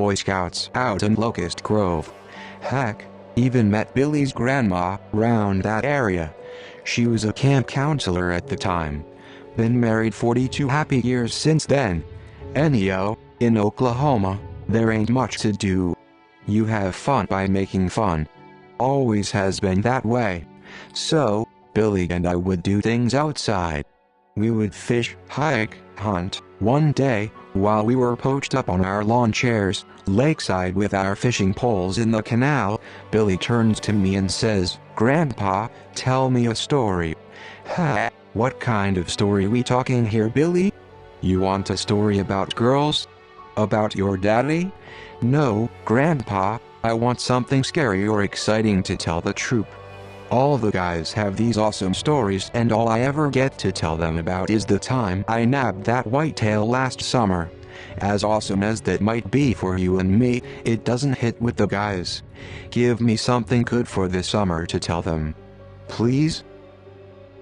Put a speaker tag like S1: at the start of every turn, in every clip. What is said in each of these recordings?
S1: Boy Scouts out in Locust Grove. Heck, even met Billy's grandma round that area. She was a camp counselor at the time. Been married 42 happy years since then. Anyhow, in Oklahoma, there ain't much to do. You have fun by making fun. Always has been that way. So, Billy and I would do things outside. We would fish, hike, hunt. One day, while we were poached up on our lawn chairs, lakeside with our fishing poles in the canal, Billy turns to me and says, "Grandpa, tell me a story." "Ha, what kind of story we talking here, Billy? You want a story about girls? About your daddy?" "No, Grandpa, I want something scary or exciting to tell the troop. All the guys have these awesome stories and all I ever get to tell them about is the time I nabbed that whitetail last summer. As awesome as that might be for you and me, it doesn't hit with the guys. Give me something good for this summer to tell them. Please?"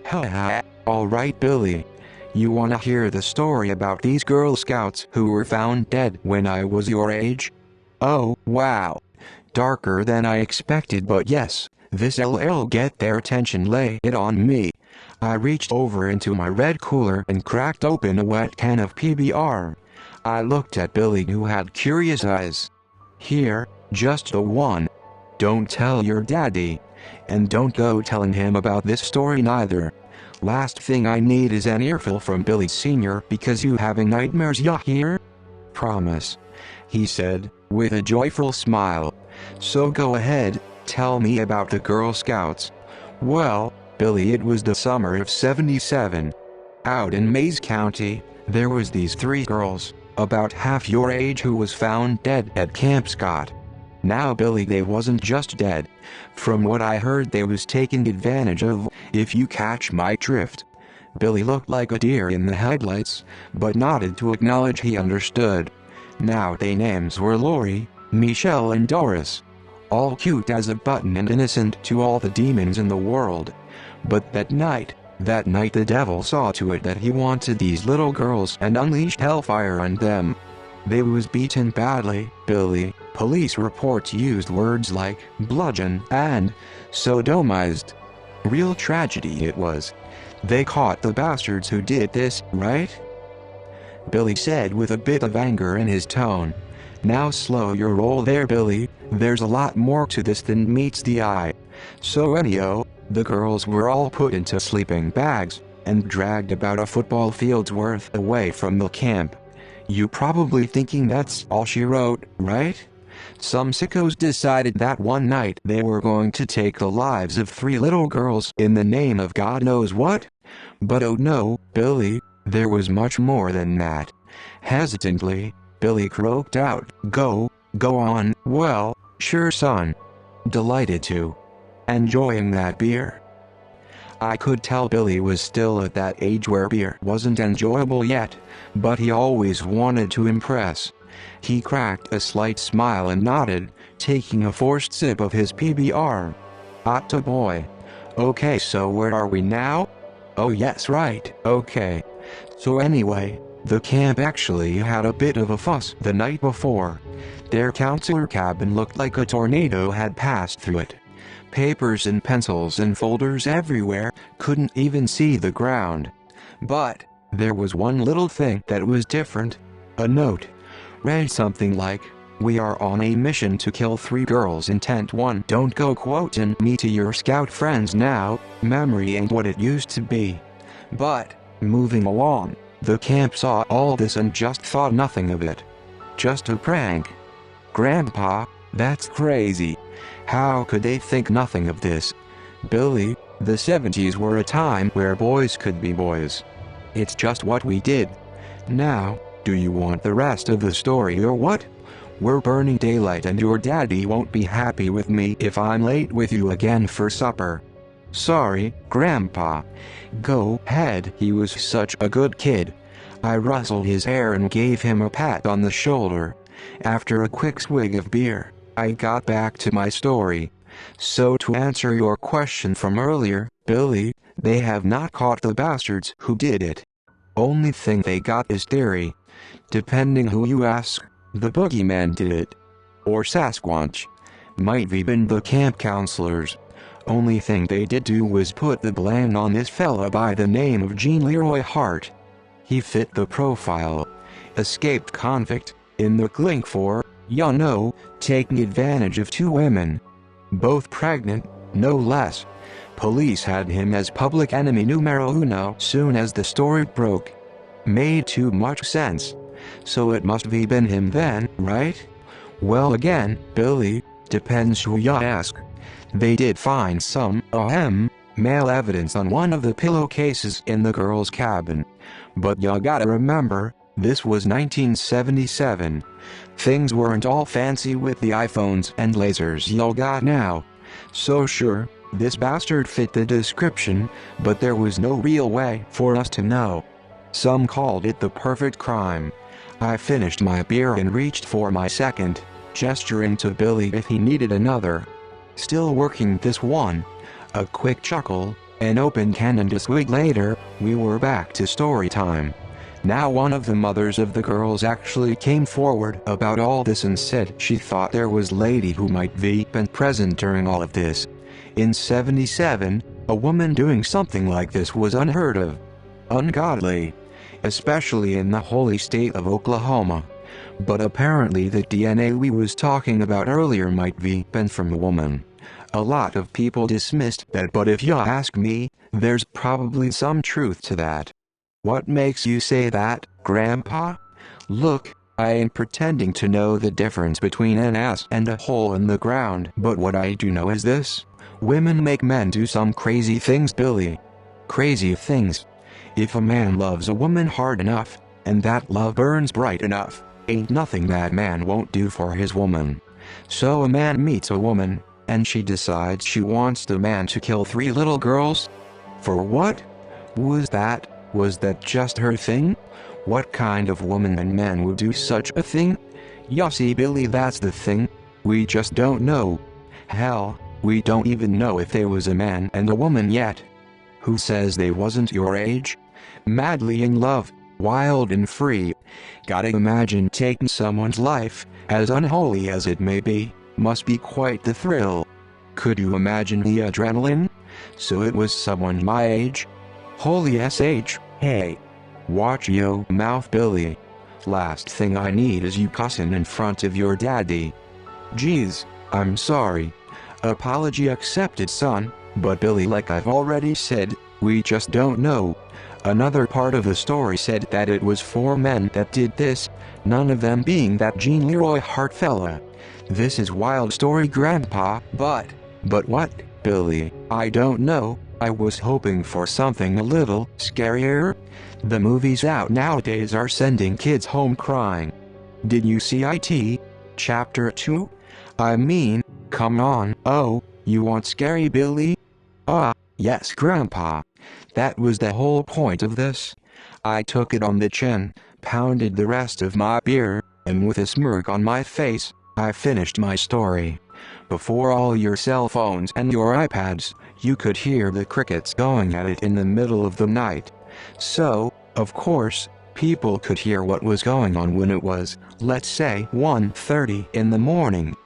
S1: "Haha, alright Billy. You wanna hear the story about these Girl Scouts who were found dead when I was your age? Oh, wow. Darker than I expected, but yes. This'll get their attention. Lay it on me." I reached over into my red cooler and cracked open a wet can of PBR. I looked at Billy, who had curious eyes. "Here, just the one. Don't tell your daddy. And don't go telling him about this story neither. Last thing I need is an earful from Billy Sr. because you having nightmares, ya hear?" "Promise," he said, with a joyful smile. "So go ahead. Tell me about the Girl Scouts." "Well, Billy, it was the summer of '77. Out in Mays County, there was these 3 girls, about half your age, who was found dead at Camp Scott. Now Billy, they wasn't just dead. From what I heard, they was taken advantage of, if you catch my drift." Billy looked like a deer in the headlights, but nodded to acknowledge he understood. "Now they names were Lori, Michelle and Doris. All cute as a button and innocent to all the demons in the world. But that night the devil saw to it that he wanted these little girls and unleashed hellfire on them. They was beaten badly, Billy. Police reports used words like bludgeon and sodomized. Real tragedy it was. They caught the bastards who did this, right?" Billy said with a bit of anger in his tone. "Now slow your roll there, Billy. There's a lot more to this than meets the eye. So anyhow, the girls were all put into sleeping bags and dragged about a football field's worth away from the camp. You probably thinking that's all she wrote, right? Some sickos decided that one night they were going to take the lives of 3 little girls in the name of God knows what? But oh no, Billy, there was much more than that." Hesitantly, Billy croaked out, Go on." "Well, sure son. Delighted to. Enjoying that beer?" I could tell Billy was still at that age where beer wasn't enjoyable yet, but he always wanted to impress. He cracked a slight smile and nodded, taking a forced sip of his PBR. "Atta boy. Okay, so where are we now? Oh yes, right, okay. So anyway, the camp actually had a bit of a fuss the night before. Their counselor cabin looked like a tornado had passed through it. Papers and pencils and folders everywhere, couldn't even see the ground. But there was one little thing that was different. A note. Read something like, "We are on a mission to kill 3 girls in Tent 1. Don't go quoting me to your scout friends now, memory ain't what it used to be." But, moving along, the camp saw all this and just thought nothing of it. Just a prank. "Grandpa, that's crazy. How could they think nothing of this?" "Billy, the '70s were a time where boys could be boys. It's just what we did. Now, do you want the rest of the story or what? We're burning daylight and your daddy won't be happy with me if I'm late with you again for supper." "Sorry, Grandpa." "Go ahead, he was such a good kid." I rustled his hair and gave him a pat on the shoulder. After a quick swig of beer, I got back to my story. "So to answer your question from earlier, Billy, they have not caught the bastards who did it. Only thing they got is theory. Depending who you ask, The boogeyman did it. Or Sasquatch. Might have been the camp counselors. Only thing they did do was put the blame on this fella by the name of Gene Leroy Hart. He fit the profile. Escaped convict, in the clink for, taking advantage of two women. Both pregnant, no less. Police had him as public enemy numero uno soon as the story broke. Made too much sense. So it must have been him then, right? Well again, Billy, depends who ya ask. They did find some, male evidence on one of the pillowcases in the girl's cabin. But ya gotta remember, this was 1977. Things weren't all fancy with the iPhones and lasers y'all got now. So sure, this bastard fit the description, but there was no real way for us to know. Some called it the perfect crime. I finished my beer and reached for my second, gesturing to Billy if he needed another. Still working this one. A quick chuckle, an open can, and a swig later, we were back to story time. Now one of the mothers of the girls actually came forward about all this and said she thought there was lady who might be been present during all of this. In 77, a woman doing something like this was unheard of. Ungodly. Especially in the holy state of Oklahoma. But apparently the DNA we was talking about earlier might be been from a woman. A lot of people dismissed that, but if ya ask me, there's probably some truth to that. What makes you say that, Grandpa? Look, I ain't pretending to know the difference between an ass and a hole in the ground, but what I do know is this. Women make men do some crazy things, Billy. Crazy things. If a man loves a woman hard enough, and that love burns bright enough, ain't nothing that man won't do for his woman. So a man meets a woman, and she decides she wants the man to kill 3 little girls? For what? Was that just her thing? What kind of woman and man would do such a thing? Ya see, Billy, that's the thing. We just don't know. Hell, we don't even know if there was a man and a woman yet. Who says they wasn't your age? Madly in love, wild and free. Gotta imagine taking someone's life, as unholy as it may be, must be quite the thrill. Could you imagine the adrenaline? So it was someone my age? Holy sh, hey. Watch yo mouth, Billy. Last thing I need is you cussing in front of your daddy. Geez, I'm sorry. Apology accepted, son, but Billy, like I've already said, we just don't know. Another part of the story said that it was 4 men that did this, none of them being that Gene Leroy Hart fella. This is wild story, Grandpa, but what, Billy? I don't know. I was hoping for something a little scarier. The movies out nowadays are sending kids home crying. Did you see IT? Chapter 2? I mean, come on. Oh, you want scary, Billy? Yes, Grandpa. That was the whole point of this. I took it on the chin, pounded the rest of my beer, and with a smirk on my face, I finished my story. Before all your cell phones and your iPads, you could hear the crickets going at it in the middle of the night. So, of course, people could hear what was going on when it was, let's say, 1:30 in the morning.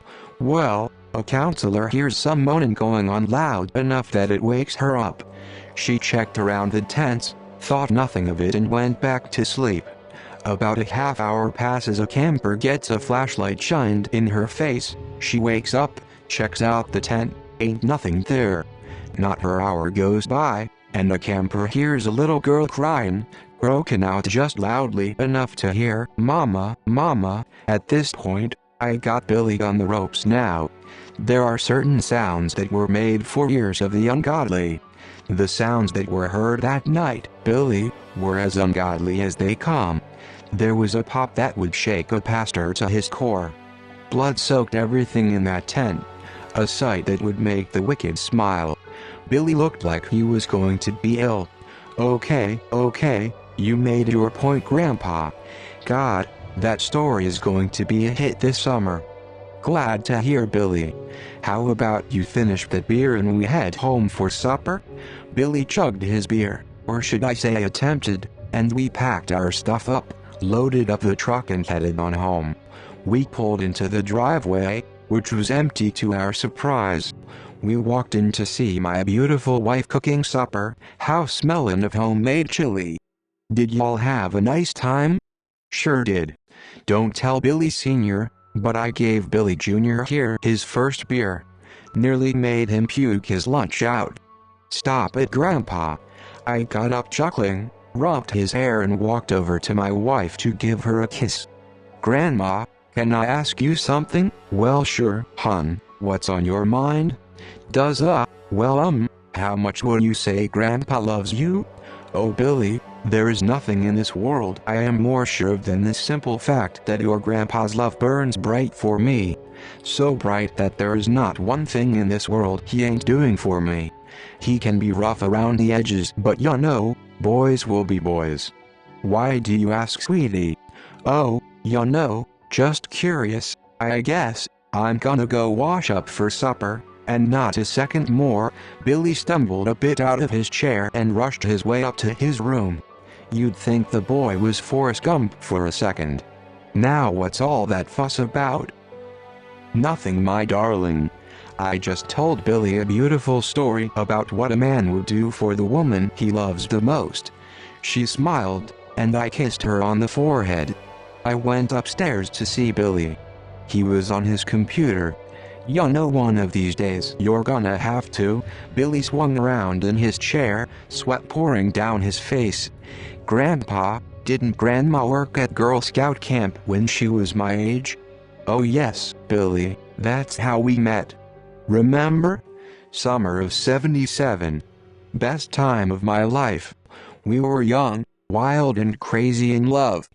S1: Well, a counselor hears some moaning going on loud enough that it wakes her up. She checked around the tents, thought nothing of it, and went back to sleep. About a half hour passes, a camper gets a flashlight shined in her face. She wakes up, checks out the tent, ain't nothing there. Not her hour goes by, and the camper hears a little girl crying, broken out just loudly enough to hear, "Mama, Mama." At this point, I got Billy on the ropes now. There are certain sounds that were made for ears of the ungodly. The sounds that were heard that night, Billy, were as ungodly as they come. There was a pop that would shake a pastor to his core. Blood soaked everything in that tent. A sight that would make the wicked smile. Billy looked like he was going to be ill. Okay, you made your point, Grandpa. God, that story is going to be a hit this summer. Glad to hear, Billy. How about you finish that beer and we head home for supper? Billy chugged his beer, or should I say attempted, and we packed our stuff up, loaded up the truck and headed on home. We pulled into the driveway, which was empty to our surprise. We walked in to see my beautiful wife cooking supper, house smellin' of homemade chili. Did y'all have a nice time? Sure did. Don't tell Billy Sr., but I gave Billy Jr. here his first beer. Nearly made him puke his lunch out. Stop it, Grandpa. I got up chuckling, rubbed his hair and walked over to my wife to give her a kiss. Grandma, can I ask you something? Well, sure, hon. What's on your mind? How much would you say Grandpa loves you? Oh, Billy, there is nothing in this world I am more sure of than this simple fact that your grandpa's love burns bright for me. So bright that there is not one thing in this world he ain't doing for me. He can be rough around the edges, but you know, boys will be boys. Why do you ask, sweetie? Oh, you know, just curious, I guess. I'm gonna go wash up for supper. And not a second more, Billy stumbled a bit out of his chair and rushed his way up to his room. You'd think the boy was Forrest Gump for a second. Now what's all that fuss about? Nothing, my darling. I just told Billy a beautiful story about what a man would do for the woman he loves the most. She smiled, and I kissed her on the forehead. I went upstairs to see Billy. He was on his computer. You know, one of these days you're gonna have to. Billy swung around in his chair, sweat pouring down his face. Grandpa, didn't Grandma work at Girl Scout camp when she was my age? Oh yes, Billy, that's how we met. Remember? Summer of '77. Best time of my life. We were young, wild and crazy in love.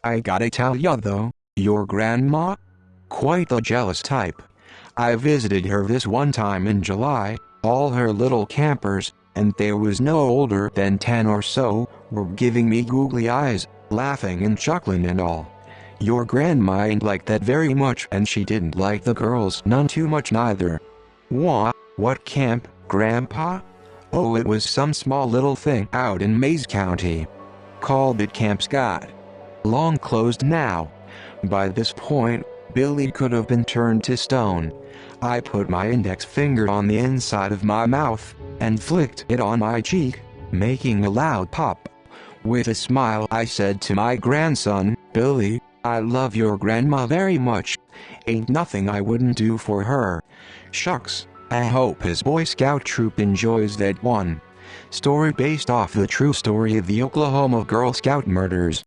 S1: I gotta tell ya though, your grandma? Quite the jealous type. I visited her this one time in July, all her little campers, and they was no older than 10 or so, were giving me googly eyes, laughing and chuckling and all. Your grandma ain't like that very much, and she didn't like the girls none too much neither. What camp, Grandpa? Oh, it was some small little thing out in Mays County. Called it Camp Scott. Long closed now. By this point, Billy could have been turned to stone. I put my index finger on the inside of my mouth, and flicked it on my cheek, making a loud pop. With a smile I said to my grandson, Billy, I love your grandma very much. Ain't nothing I wouldn't do for her. Shucks, I hope his Boy Scout troop enjoys that one. Story based off the true story of the Oklahoma Girl Scout murders.